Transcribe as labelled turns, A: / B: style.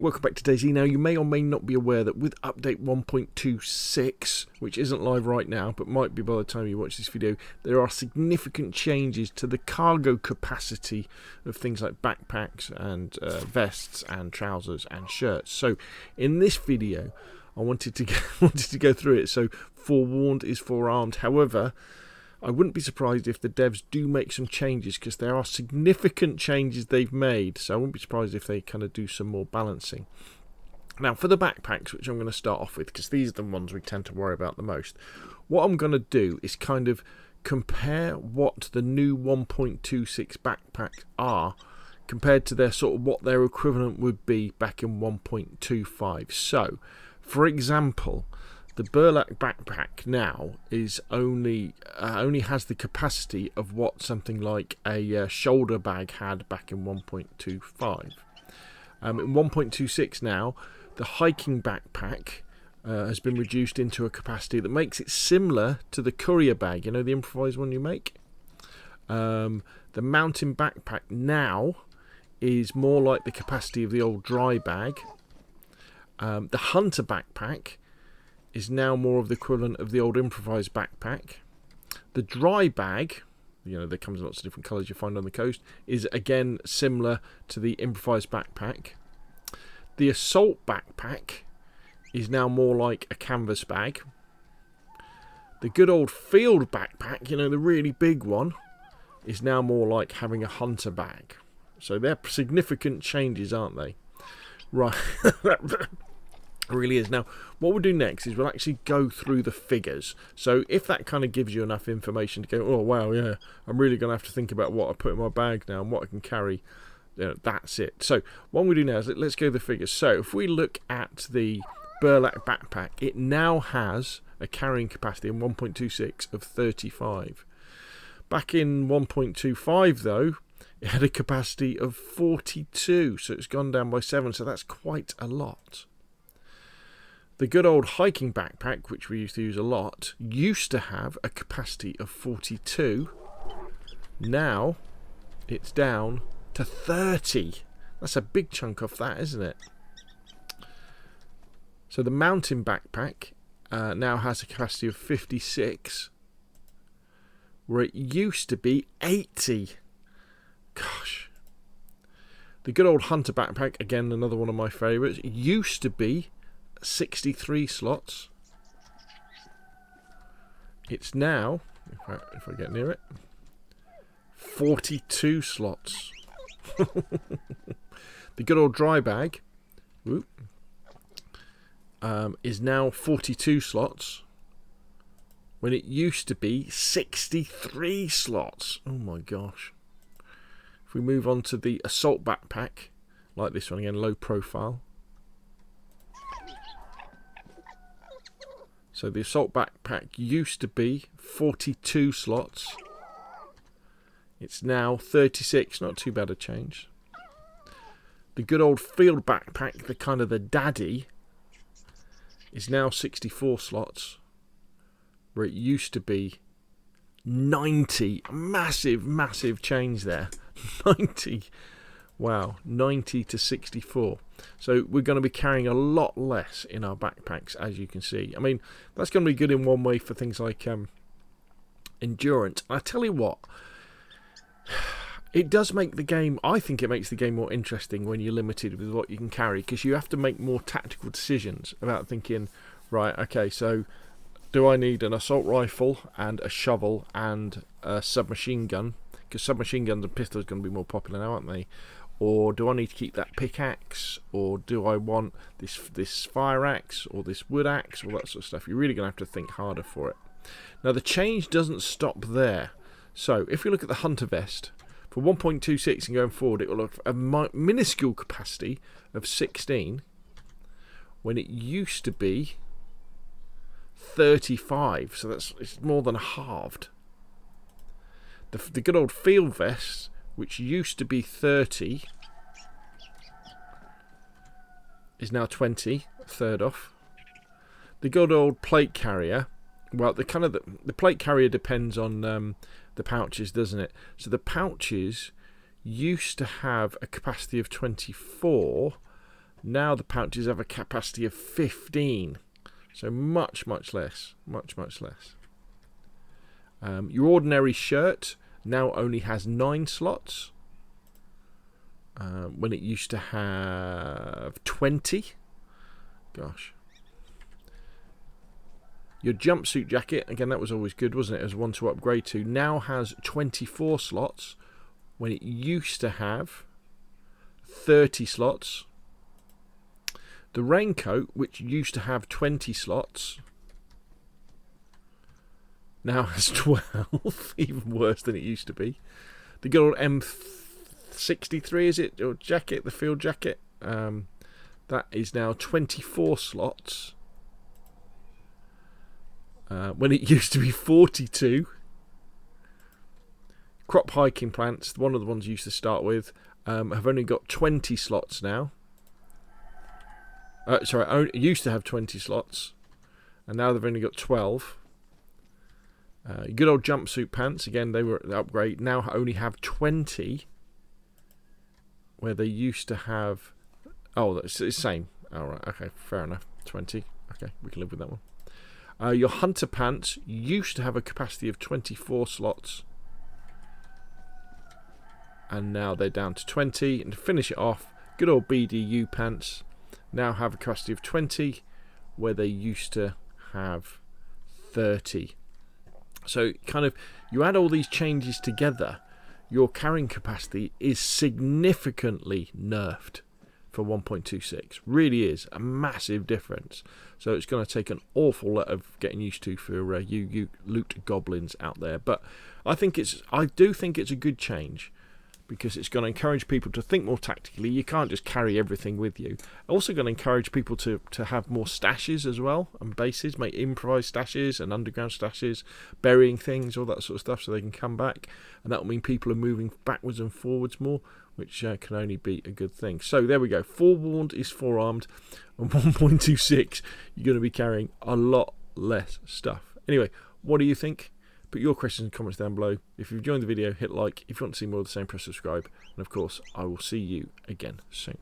A: Welcome back to DayZ. Now, you may or may not be aware that with update 1.26, which isn't live right now, but might be by the time you watch this video, there are significant changes to the cargo capacity of things like backpacks and vests and trousers and shirts. So, in this video, I wanted to go through it. So, forewarned is forearmed. However, I wouldn't be surprised if the devs do make some changes, because there are significant changes they've made. So I wouldn't be surprised if they kind of do some more balancing. Now, for the backpacks, which I'm going to start off with, because these are the ones we tend to worry about the most, what I'm going to do is kind of compare what the new 1.26 backpacks are compared to their sort of what their equivalent would be back in 1.25. So, for example, the Burlap backpack now is only has the capacity of what something like a shoulder bag had back in 1.25. In 1.26 now, the hiking backpack has been reduced into a capacity that makes it similar to the courier bag. You know, the improvised one you make. The mountain backpack now is more like the capacity of the old dry bag. The hunter backpack is now more of the equivalent of the old improvised backpack. The dry bag, you know, there comes in lots of different colours you find on the coast, is again similar to the improvised backpack. The assault backpack is now more like a canvas bag. The good old field backpack, you know, the really big one, is now more like having a hunter bag. So they're significant changes, aren't they? Right. Really is. Now, what we'll do next is we'll actually go through the figures. So if that kind of gives you enough information to go, oh wow, yeah, I'm really going to have to think about what I put in my bag now and what I can carry, you know, that's it. So what we do now is let's go to the figures. So if we look at the Burlap backpack, it now has a carrying capacity in 1.26 of 35. Back in 1.25 though, it had a capacity of 42, so it's gone down by 7, so that's quite a lot. The good old hiking backpack, which we used to use a lot, used to have a capacity of 42. Now it's down to 30. That's a big chunk off that, isn't it? So the mountain backpack now has a capacity of 56, where it used to be 80. Gosh. The good old hunter backpack, again another one of my favourites, used to be 63 slots. It's now, if I get near it, 42 slots. The good old dry bag is now 42 slots, when it used to be 63 slots. Oh my gosh. If we move on to the assault backpack, like this one again, low profile. So the assault backpack used to be 42 slots. It's now 36, not too bad a change. The good old field backpack, the kind of the daddy, is now 64 slots, where it used to be 90. Massive, massive change there. 90. Wow, 90 to 64. So we're going to be carrying a lot less in our backpacks, as you can see. I mean, that's going to be good in one way for things like endurance. And I tell you what, it does make the game, I think it makes the game more interesting when you're limited with what you can carry, because you have to make more tactical decisions about thinking, right, okay, so do I need an assault rifle and a shovel and a submachine gun? Because submachine guns and pistols are going to be more popular now, aren't they? Or do I need to keep that pickaxe? Or do I want this fire axe or this wood axe? All that sort of stuff. You're really going to have to think harder for it. Now, the change doesn't stop there. So, if you look at the hunter vest, for 1.26 and going forward, it will have a minuscule capacity of 16, when it used to be 35. So it's more than halved. The good old field vest, which used to be 30, is now 20, a third off. The good old plate carrier, well, the plate carrier depends on the pouches, doesn't it? So the pouches used to have a capacity of 24. Now the pouches have a capacity of 15. So much less. Much less. Your ordinary shirt now only has 9 slots. When it used to have 20. Gosh. Your jumpsuit jacket, again, that was always good, wasn't it? As one to upgrade to. Now has 24 slots when it used to have 30 slots. The raincoat, which used to have 20 slots, now has 12. Even worse than it used to be. The good old M63, is it? Or jacket, the field jacket. That is now 24 slots. When it used to be 42. Crop hiking pants, one of the ones you used to start with, have only got 20 slots now. Sorry, used to have 20 slots, and now they've only got 12. Good old jumpsuit pants, again, they were at the upgrade, now only have 20, where they used to have... Oh, it's the same. Alright, okay, fair enough. 20. Okay, we can live with that one. Your hunter pants used to have a capacity of 24 slots. And now they're down to 20. And to finish it off, good old BDU pants now have a capacity of 20, where they used to have 30. So kind of, you add all these changes together, your carrying capacity is significantly nerfed for 1.26. Really is a massive difference. So it's going to take an awful lot of getting used to for you loot goblins out there. But I do think it's a good change, because it's going to encourage people to think more tactically. You can't just carry everything with you. Also going to encourage people to have more stashes as well, and bases, make improvised stashes and underground stashes, burying things, all that sort of stuff, so they can come back. And that will mean people are moving backwards and forwards more, which can only be a good thing. So there we go. Forewarned is forearmed. On 1.26, you're going to be carrying a lot less stuff. Anyway, what do you think? Put your questions and comments down below. If you've enjoyed the video, hit like. If you want to see more of the same, press subscribe. And of course, I will see you again soon.